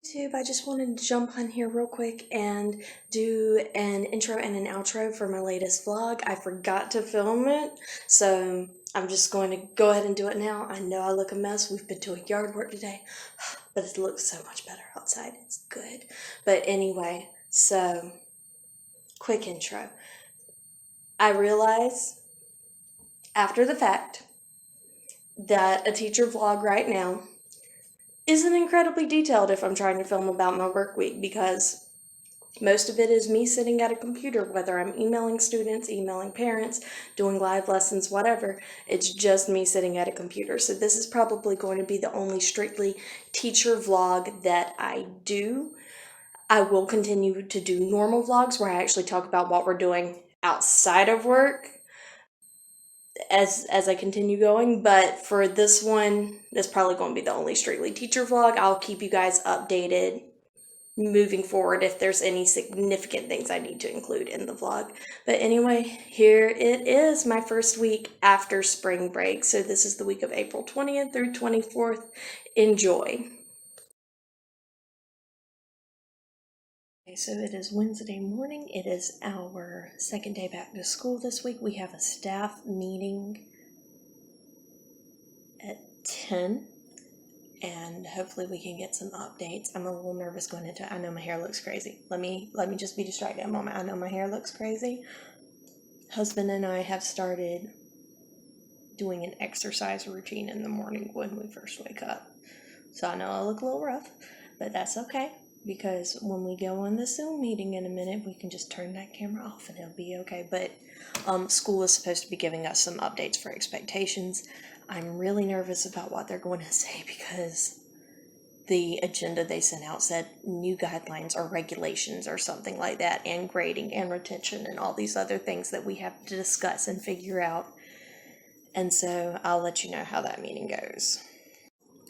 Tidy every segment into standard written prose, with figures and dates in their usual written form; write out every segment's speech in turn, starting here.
YouTube, I just wanted to jump on here real quick and do an intro and an outro for my latest vlog. I forgot to film it, so I'm just going to go ahead and do it now. I know I look a mess. We've been doing yard work today, but it looks so much better outside. It's good. But anyway, so quick intro. I realize after the fact that a teacher vlog right now isn't incredibly detailed if I'm trying to film about my work week, because most of it is me sitting at a computer, whether I'm emailing students, emailing parents, doing live lessons, whatever. It's just me sitting at a computer. So this is probably going to be the only strictly teacher vlog that I do. I will continue to do normal vlogs where I actually talk about what we're doing outside of work as I continue going, but for this one, that's probably going to be the only strictly teacher vlog. I'll keep you guys updated moving forward if there's any significant things I need to include in the vlog. But anyway, here it is, my first week after spring break. So this is the week of April 20th through 24th. Enjoy. Okay, so it is Wednesday morning. It is our second day back to school this week. We have a staff meeting at 10, and hopefully we can get some updates. I'm a little nervous going into it. I know my hair looks crazy. Let me just be distracted a moment. I know my hair looks crazy. Husband and I have started doing an exercise routine in the morning when we first wake up. So I know I look a little rough, but that's okay, because when we go on the Zoom meeting in a minute, we can just turn that camera off and it'll be okay. But school is supposed to be giving us some updates for expectations. I'm really nervous about what they're going to say, because the agenda they sent out said new guidelines or regulations or something like that, and grading and retention and all these other things that we have to discuss and figure out. And so I'll let you know how that meeting goes.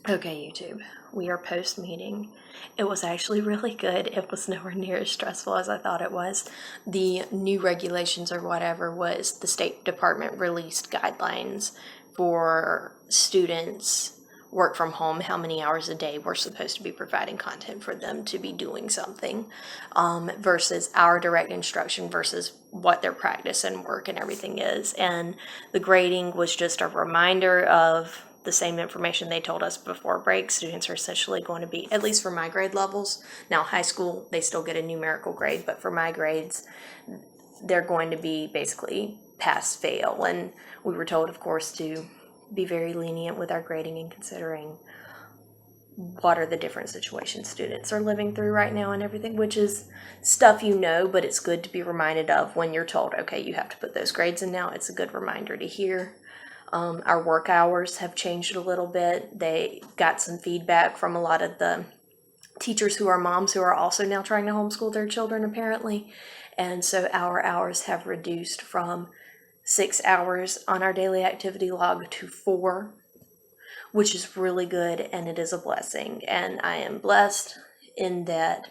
Okay, YouTube, we are post-meeting. It was actually really good. It was nowhere near as stressful as I thought it was. The new regulations or whatever was the State Department released guidelines for students work from home, how many hours a day we're supposed to be providing content for them to be doing something, versus our direct instruction versus what their practice and work and everything is. And the grading was just a reminder of the same information they told us before break. Students are essentially going to be, at least for my grade levels, now high school, they still get a numerical grade, but for my grades, they're going to be basically pass fail. And we were told, of course, to be very lenient with our grading and considering what are the different situations students are living through right now and everything, which is stuff you know, but it's good to be reminded of when you're told, okay, you have to put those grades in now. It's a good reminder to hear. Our work hours have changed a little bit. They got some feedback from a lot of the teachers who are moms who are also now trying to homeschool their children, apparently. And so our hours have reduced from 6 hours on our daily activity log to 4, which is really good, and it is a blessing. And I am blessed in that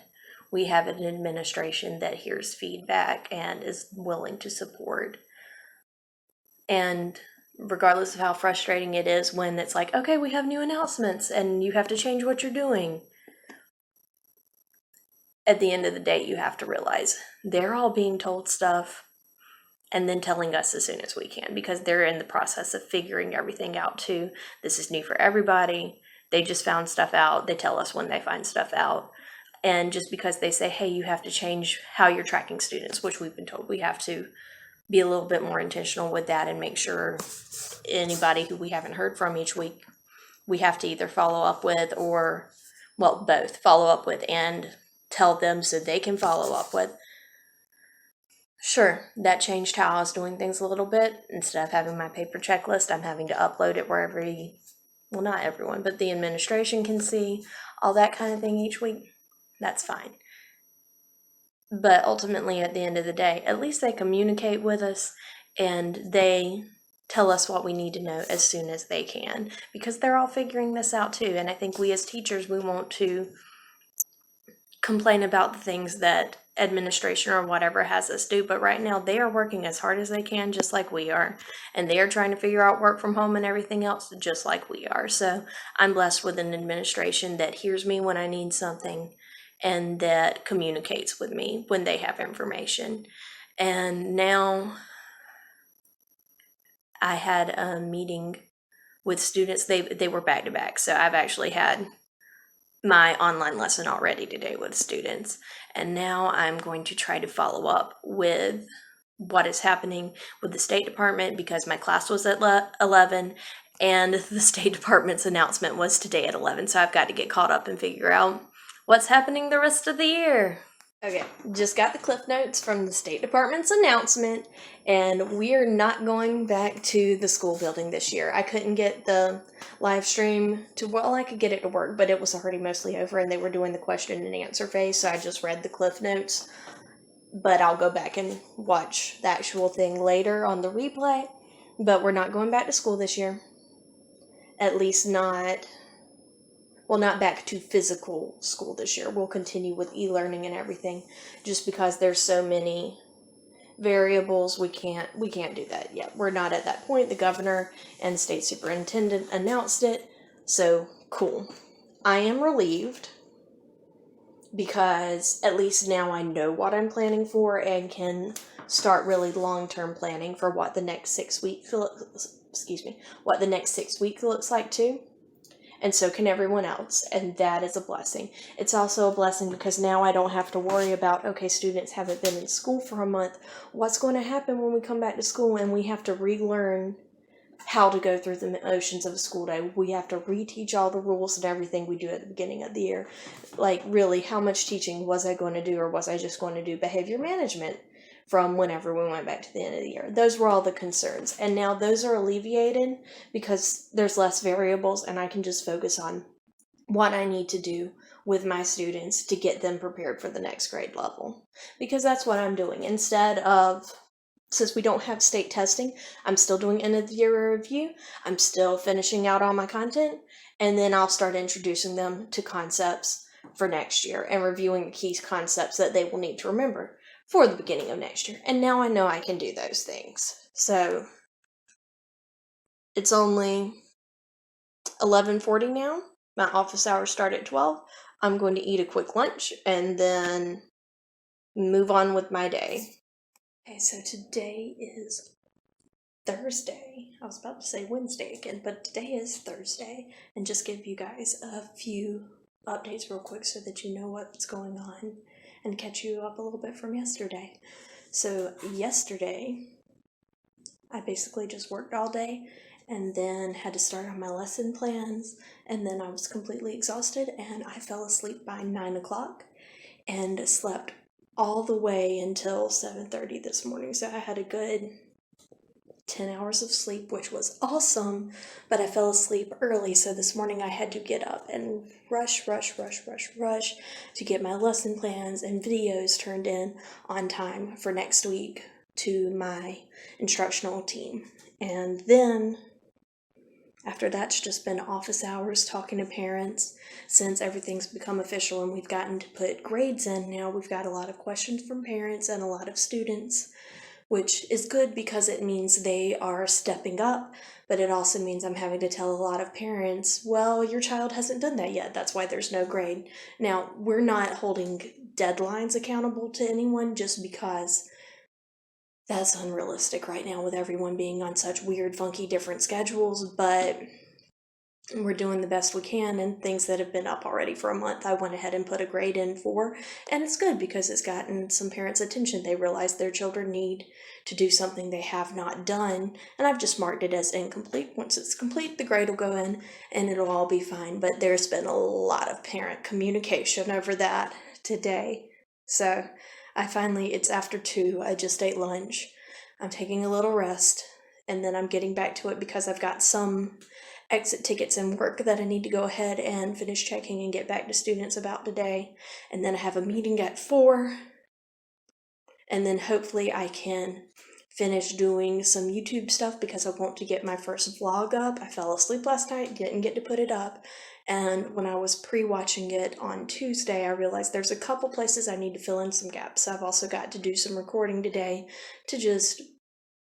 we have an administration that hears feedback and is willing to support. And regardless of how frustrating it is when it's like, okay, we have new announcements and you have to change what you're doing, at the end of the day, you have to realize they're all being told stuff and then telling us as soon as we can, because they're in the process of figuring everything out too. This is new for everybody. They just found stuff out. They tell us when they find stuff out. And just because they say, hey, you have to change how you're tracking students, which we've been told we have to be a little bit more intentional with that and make sure anybody who we haven't heard from each week, we have to either follow up with, or, well, both follow up with and tell them so they can follow up with. Sure, that changed how I was doing things a little bit. Instead of having my paper checklist, I'm having to upload it where well, not everyone, but the administration can see all that kind of thing each week. That's fine. But ultimately, at the end of the day, at least they communicate with us and they tell us what we need to know as soon as they can, because they're all figuring this out too. And I think we as teachers, we want to complain about the things that administration or whatever has us do, but right now they are working as hard as they can, just like we are, and they are trying to figure out work from home and everything else just like we are. So I'm blessed with an administration that hears me when I need something and that communicates with me when they have information. And now I had a meeting with students. They were back to back, so I've actually had my online lesson already today with students, and now I'm going to try to follow up with what is happening with the State Department, because my class was at 11 and the State Department's announcement was today at 11, so I've got to get caught up and figure out what's happening the rest of the year. Okay, just got the cliff notes from the State Department's announcement, and we are not going back to the school building this year. I couldn't get the live stream to, well, I could get it to work, but it was already mostly over and they were doing the question and answer phase, so I just read the cliff notes. But I'll go back and watch the actual thing later on the replay. But we're not going back to school this year. At least not back to physical school this year. We'll continue with e-learning and everything, just because there's so many variables. We can't do that yet. We're not at that point. The governor and state superintendent announced it, so cool. I am relieved, because at least now I know what I'm planning for and can start really long-term planning for what the next 6 weeks looks like too. And so can everyone else, and that is a blessing. It's also a blessing because now I don't have to worry about, okay, students haven't been in school for a month. What's going to happen when we come back to school and we have to relearn how to go through the motions of a school day? We have to reteach all the rules and everything we do at the beginning of the year. Like, really, how much teaching was I going to do, or was I just going to do behavior management from whenever we went back to the end of the year? Those were all the concerns. And now those are alleviated because there's less variables and I can just focus on what I need to do with my students to get them prepared for the next grade level. Because that's what I'm doing. Instead of, since we don't have state testing, I'm still doing end of the year review. I'm still finishing out all my content, and then I'll start introducing them to concepts for next year and reviewing the key concepts that they will need to remember for the beginning of next year. And now I know I can do those things. So it's only 11:40 now. My office hours start at 12. I'm going to eat a quick lunch and then move on with my day. Okay, so today is Thursday. I was about to say Wednesday again, but today is Thursday. And just give you guys a few updates real quick so that you know what's going on and catch you up a little bit from yesterday. So yesterday, I basically just worked all day and then had to start on my lesson plans, and then I was completely exhausted and I fell asleep by 9 o'clock and slept all the way until 7:30 this morning. So I had a good 10 hours of sleep, which was awesome, but I fell asleep early, so this morning I had to get up and rush to get my lesson plans and videos turned in on time for next week to my instructional team. And then after that's just been office hours talking to parents. Since everything's become official and we've gotten to put grades in now, we've got a lot of questions from parents and a lot of students, which is good because it means they are stepping up, but it also means I'm having to tell a lot of parents, well, your child hasn't done that yet. That's why there's no grade. Now, we're not holding deadlines accountable to anyone just because that's unrealistic right now with everyone being on such weird, funky, different schedules, but we're doing the best we can, and things that have been up already for a month, I went ahead and put a grade in for, and it's good because it's gotten some parents' attention. They realize their children need to do something they have not done, and I've just marked it as incomplete. Once it's complete, the grade will go in, and it'll all be fine, but there's been a lot of parent communication over that today, so it's after 2, I just ate lunch, I'm taking a little rest, and then I'm getting back to it because I've got some exit tickets and work that I need to go ahead and finish checking and get back to students about today. And then I have a meeting at 4, and then hopefully I can finish doing some YouTube stuff because I want to get my first vlog up. I fell asleep last night, didn't get to put it up, And when I was pre-watching it on Tuesday, I realized there's a couple places I need to fill in some gaps. So I've also got to do some recording today to just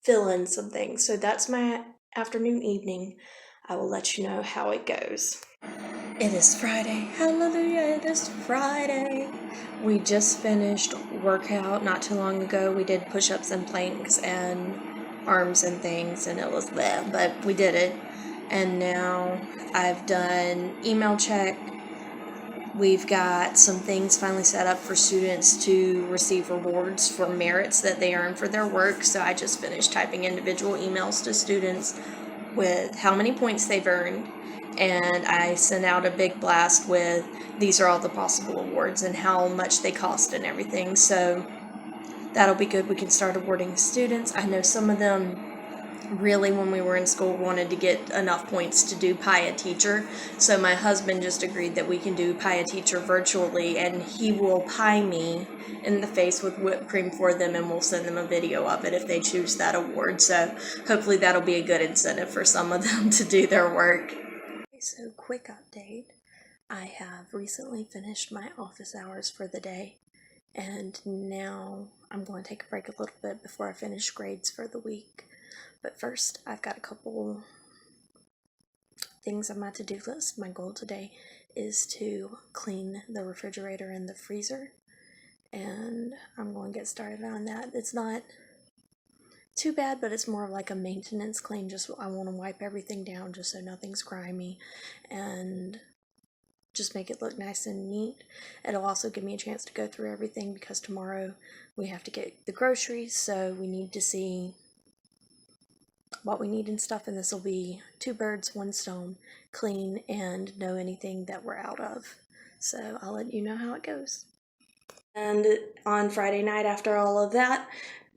fill in some things. So that's my afternoon, evening. I will let you know how it goes. It is Friday. Hallelujah, it is Friday. We just finished workout not too long ago. We did push-ups and planks and arms and things, and it was bleh, but we did it. And now I've done email check. We've got some things finally set up for students to receive rewards for merits that they earn for their work. So I just finished typing individual emails to students with how many points they've earned. And I sent out a big blast with these are all the possible awards and how much they cost and everything. So that'll be good. We can start awarding students. I know some of them really, when we were in school, wanted to get enough points to do Pi a Teacher. So my husband just agreed that we can do Pi a Teacher virtually, and he will pie me in the face with whipped cream for them, and we'll send them a video of it if they choose that award. So hopefully that'll be a good incentive for some of them to do their work. So quick update. I have recently finished my office hours for the day, and now I'm going to take a break a little bit before I finish grades for the week. But first, I've got a couple things on my to-do list. My goal today is to clean the refrigerator and the freezer, and I'm going to get started on that. It's not too bad, but it's more of like a maintenance clean. Just I want to wipe everything down just so nothing's grimy and just make it look nice and neat. It'll also give me a chance to go through everything because tomorrow we have to get the groceries, so we need to see what we need and stuff, and this will be 2 birds, 1 stone, clean and know anything that we're out of. So I'll let you know how it goes. And on Friday night, after all of that,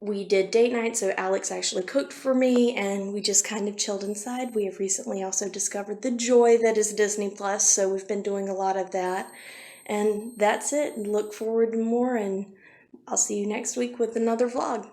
we did date night, so Alex actually cooked for me, and we just kind of chilled inside. We have recently also discovered the joy that is Disney Plus, so we've been doing a lot of that. And that's it. Look forward to more, and I'll see you next week with another vlog.